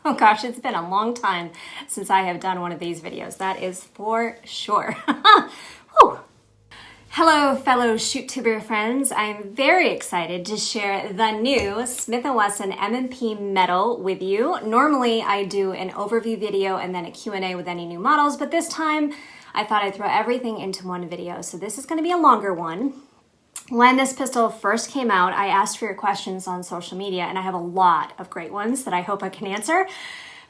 Oh gosh, it's been a long time since I have done one of these videos. That is for sure. Whew. Hello, fellow ShootTuber friends. I'm very excited to share the new Smith Wesson M&P METAL with you. Normally, I do an overview video and then a Q&A with any new models, but this time I thought I'd throw everything into one video. So this is going to be a longer one. When this pistol first came out, I asked for your questions on social media, and I have a lot of great ones that I hope I can answer.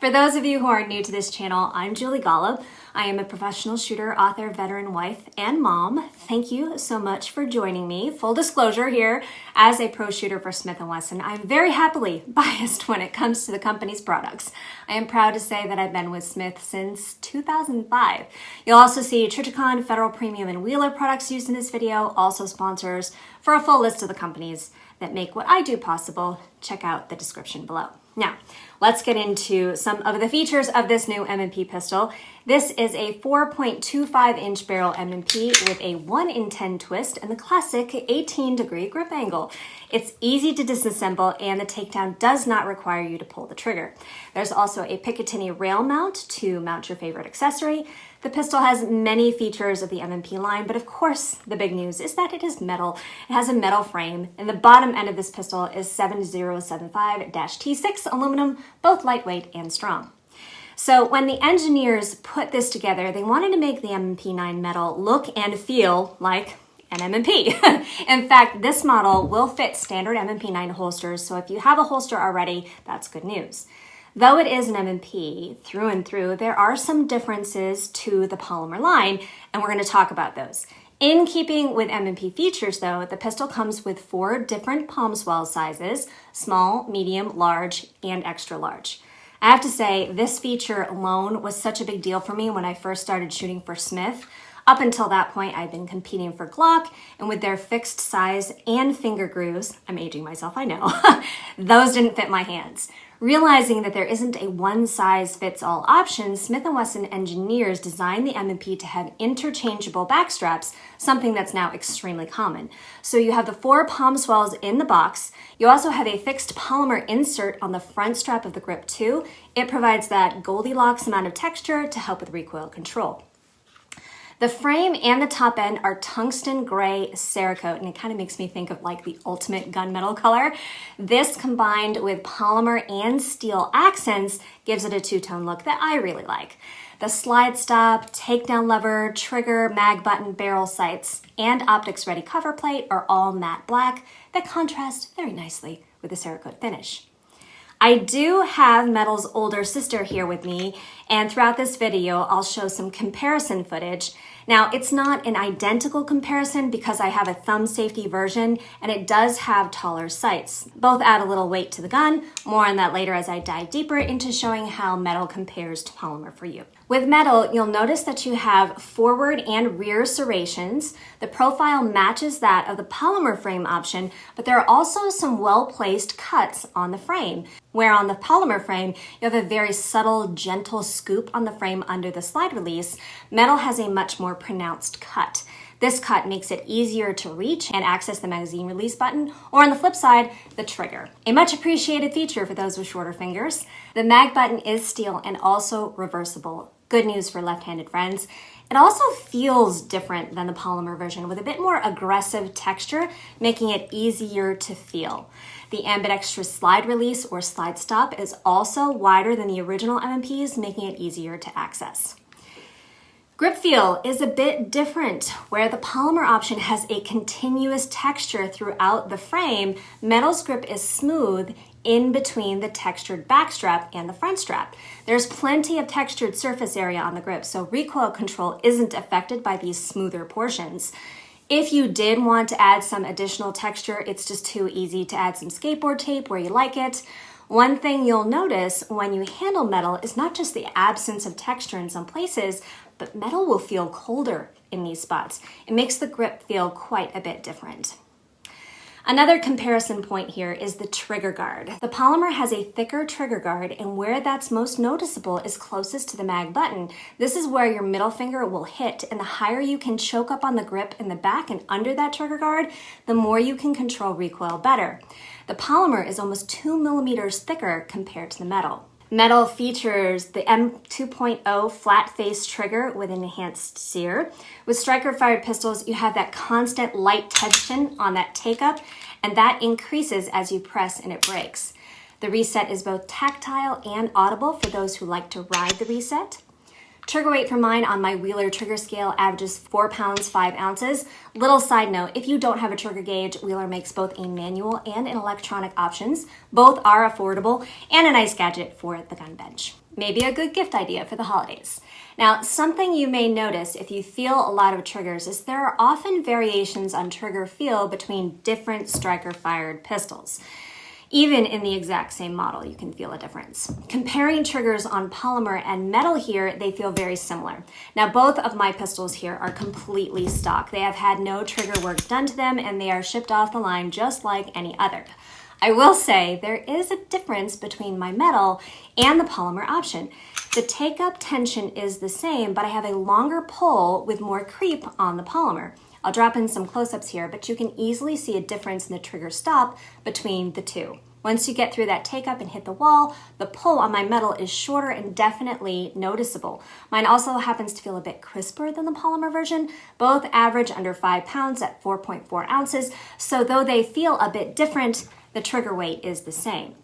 For those of you who are new to this channel, I'm Julie Golob. I am a professional shooter, author, veteran wife, and mom. Thank you so much for joining me. Full disclosure here, as a pro shooter for Smith & Wesson, I'm very happily biased when it comes to the company's products. I am proud to say that I've been with Smith since 2005. You'll also see Trijicon, Federal Premium, and Wheeler products used in this video, also sponsors. For a full list of the companies that make what I do possible, check out the description below. Now, let's get into some of the features of this new M&P pistol. This is a 4.25-inch barrel M&P with a 1 in 10 twist and the classic 18-degree grip angle. It's easy to disassemble, and the takedown does not require you to pull the trigger. There's also a Picatinny rail mount to mount your favorite accessory. The pistol has many features of the M&P line, but of course the big news is that it is metal. It has a metal frame, and the bottom end of this pistol is 7075-T6 aluminum, both lightweight and strong. So when the engineers put this together, they wanted to make the M&P9 METAL look and feel like an M&P. In fact, this model will fit standard M&P9 holsters, so if you have a holster already, that's good news. Though it is an M&P through and through, there are some differences to the Polymer line, and we're going to talk about those. In keeping with M&P features, though, the pistol comes with 4 different palm swell sizes: small, medium, large, and extra large. I have to say, this feature alone was such a big deal for me when I first started shooting for Smith. Up until that point, I'd been competing for Glock, and with their fixed size and finger grooves, I'm aging myself, I know, those didn't fit my hands. Realizing that there isn't a one-size-fits-all option, Smith & Wesson engineers designed the M&P to have interchangeable back straps, something that's now extremely common. So you have the 4 palm swells in the box. You also have a fixed polymer insert on the front strap of the grip too. It provides that Goldilocks amount of texture to help with recoil control. The frame and the top end are tungsten gray Cerakote, and it kind of makes me think of like the ultimate gunmetal color. This combined with polymer and steel accents gives it a two-tone look that I really like. The slide stop, takedown lever, trigger, mag button, barrel sights, and optics ready cover plate are all matte black that contrast very nicely with the Cerakote finish. I do have Metal's older sister here with me, and throughout this video, I'll show some comparison footage. Now, it's not an identical comparison because I have a thumb safety version, and it does have taller sights. Both add a little weight to the gun. More on that later as I dive deeper into showing how Metal compares to Polymer for you. With Metal, you'll notice that you have forward and rear serrations. The profile matches that of the Polymer frame option, but there are also some well-placed cuts on the frame, where on the Polymer frame, you have a very subtle, gentle scoop on the frame under the slide release. Metal has a much more pronounced cut. This cut makes it easier to reach and access the magazine release button, or on the flip side, the trigger. A much appreciated feature for those with shorter fingers. The mag button is steel and also reversible. Good news for left-handed friends. It also feels different than the Polymer version with a bit more aggressive texture, making it easier to feel. The ambidextrous slide release or slide stop is also wider than the original M&Ps, making it easier to access. Grip feel is a bit different. Where the Polymer option has a continuous texture throughout the frame, Metal's grip is smooth in between the textured back strap and the front strap. There's plenty of textured surface area on the grip, so recoil control isn't affected by these smoother portions. If you did want to add some additional texture, it's just too easy to add some skateboard tape where you like it. One thing you'll notice when you handle Metal is not just the absence of texture in some places, but Metal will feel colder in these spots. It makes the grip feel quite a bit different. Another comparison point here is the trigger guard. The Polymer has a thicker trigger guard, and where that's most noticeable is closest to the mag button. This is where your middle finger will hit, and the higher you can choke up on the grip in the back and under that trigger guard, the more you can control recoil better. The Polymer is almost 2 millimeters thicker compared to the Metal. Metal features the M2.0 flat face trigger with enhanced sear. With striker-fired pistols, you have that constant light tension on that take-up, and that increases as you press and it breaks. The reset is both tactile and audible for those who like to ride the reset. Trigger weight for mine on my Wheeler trigger scale averages 4 pounds, 5 ounces. Little side note, if you don't have a trigger gauge, Wheeler makes both a manual and an electronic options. Both are affordable and a nice gadget for the gun bench. Maybe a good gift idea for the holidays. Now, something you may notice if you feel a lot of triggers is there are often variations on trigger feel between different striker-fired pistols. Even in the exact same model, you can feel a difference. Comparing triggers on polymer and metal here, they feel very similar. Now, both of my pistols here are completely stock. They have had no trigger work done to them, and they are shipped off the line just like any other. I will say there is a difference between my metal and the polymer option. The take-up tension is the same, but I have a longer pull with more creep on the polymer. I'll drop in some close-ups here, but you can easily see a difference in the trigger stop between the two. Once you get through that take-up and hit the wall, the pull on my metal is shorter and definitely noticeable. Mine also happens to feel a bit crisper than the polymer version. Both average under 5 pounds at 4.4 ounces, so though they feel a bit different, the trigger weight is the same.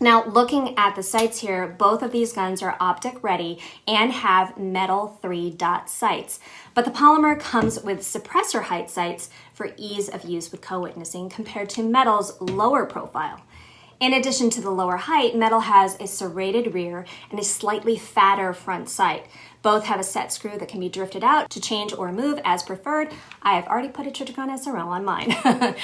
Now, looking at the sights here, both of these guns are optic ready and have metal 3-dot sights. But the polymer comes with suppressor height sights for ease of use with co-witnessing compared to metal's lower profile. In addition to the lower height, metal has a serrated rear and a slightly fatter front sight. Both have a set screw that can be drifted out to change or remove as preferred. I have already put a Trijicon SRL on mine.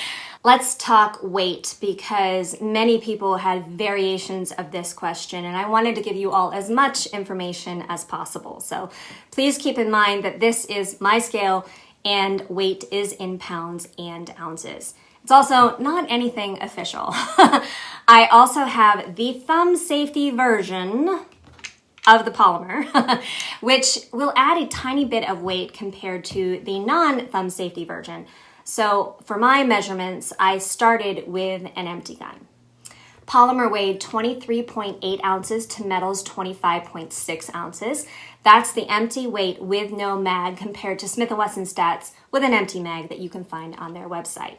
Let's talk weight because many people had variations of this question and I wanted to give you all as much information as possible. So please keep in mind that this is my scale and weight is in pounds and ounces. It's also not anything official. I also have the thumb safety version of the polymer, which will add a tiny bit of weight compared to the non-thumb safety version. So for my measurements, I started with an empty gun. Polymer weighed 23.8 ounces to metal's 25.6 ounces. That's the empty weight with no mag compared to Smith Wesson stats with an empty mag that you can find on their website.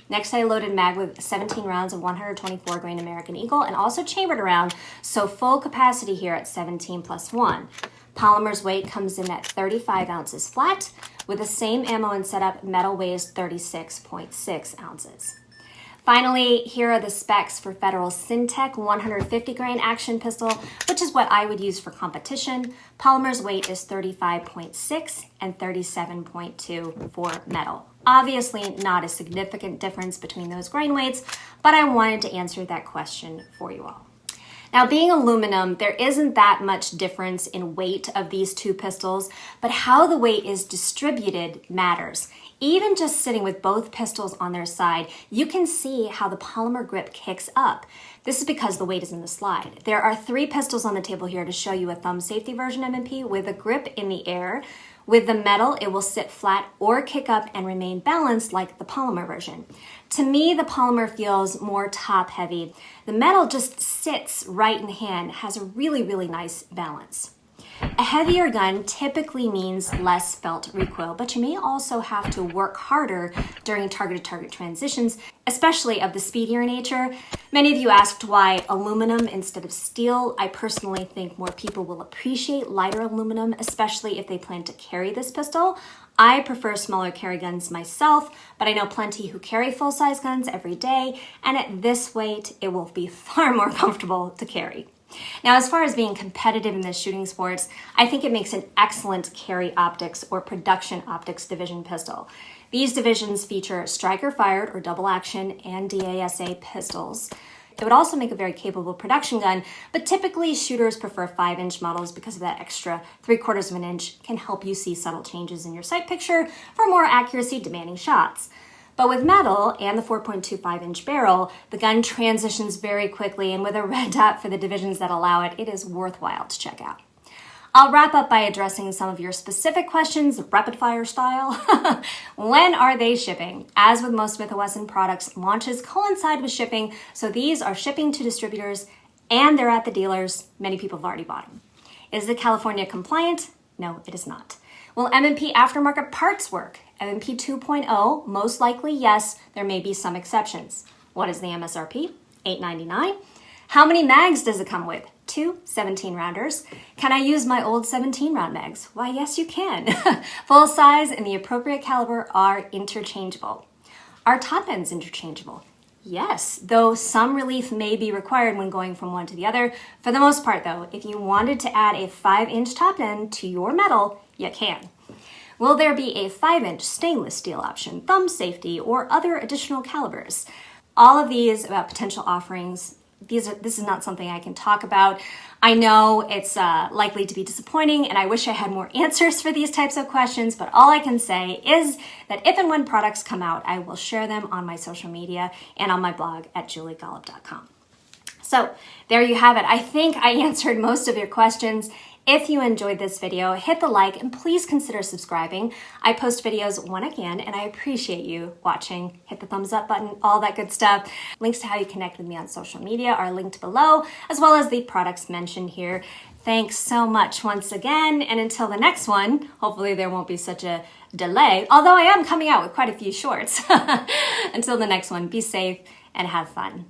Next, I loaded mag with 17 rounds of 124 grain American Eagle and also chambered around, so full capacity here at 17 plus 1. Polymer's weight comes in at 35 ounces flat. With the same ammo and setup, metal weighs 36.6 ounces. Finally, here are the specs for Federal Syntech 150 grain action pistol, which is what I would use for competition. Polymer's weight is 35.6 and 37.2 for metal. Obviously not a significant difference between those grain weights, but I wanted to answer that question for you all. Now, being aluminum, there isn't that much difference in weight of these two pistols, but how the weight is distributed matters. Even just sitting with both pistols on their side, you can see how the polymer grip kicks up. This is because the weight is in the slide. There are 3 pistols on the table here to show you a thumb safety version M&P with a grip in the air. With the metal, it will sit flat or kick up and remain balanced like the polymer version. To me, the polymer feels more top heavy. The metal just sits right in the hand, has a really, really nice balance. A heavier gun typically means less felt recoil, but you may also have to work harder during target-to-target transitions, especially of the speedier nature. Many of you asked why aluminum instead of steel. I personally think more people will appreciate lighter aluminum, especially if they plan to carry this pistol. I prefer smaller carry guns myself, but I know plenty who carry full-size guns every day, and at this weight, it will be far more comfortable to carry. Now, as far as being competitive in the shooting sports, I think it makes an excellent carry optics or production optics division pistol. These divisions feature striker-fired or double-action and DASA pistols. It would also make a very capable production gun, but typically shooters prefer 5-inch models because of that extra 3/4 of an inch can help you see subtle changes in your sight picture for more accuracy-demanding shots. But with metal and the 4.25-inch barrel, the gun transitions very quickly, and with a red dot for the divisions that allow it, it is worthwhile to check out. I'll wrap up by addressing some of your specific questions, rapid-fire style. When are they shipping? As with most Smith Wesson products, launches coincide with shipping, so these are shipping to distributors and they're at the dealers. Many people have already bought them. Is it California compliant? No, it is not. Will M&P aftermarket parts work? M&P 2.0, most likely yes. There may be some exceptions. What is the MSRP? $8.99. How many mags does it come with? 2 17-rounders. Can I use my old 17-round mags? Why, yes, you can. Full size and the appropriate caliber are interchangeable. Are top ends interchangeable? Yes, though some relief may be required when going from one to the other. For the most part, though, if you wanted to add a 5-inch top end to your medal, you can. Will there be a 5-inch stainless steel option, thumb safety, or other additional calibers? All of these about potential offerings, this is not something I can talk about. I know it's likely to be disappointing, and I wish I had more answers for these types of questions, but all I can say is that if and when products come out, I will share them on my social media and on my blog at juliegolob.com. So there you have it. I think I answered most of your questions. If you enjoyed this video, hit the like and please consider subscribing. I post videos when I can, and I appreciate you watching. Hit the thumbs up button, all that good stuff. Links to how you connect with me on social media are linked below, as well as the products mentioned here. Thanks so much once again, and until the next one, hopefully there won't be such a delay, although I am coming out with quite a few shorts. Until the next one, be safe and have fun.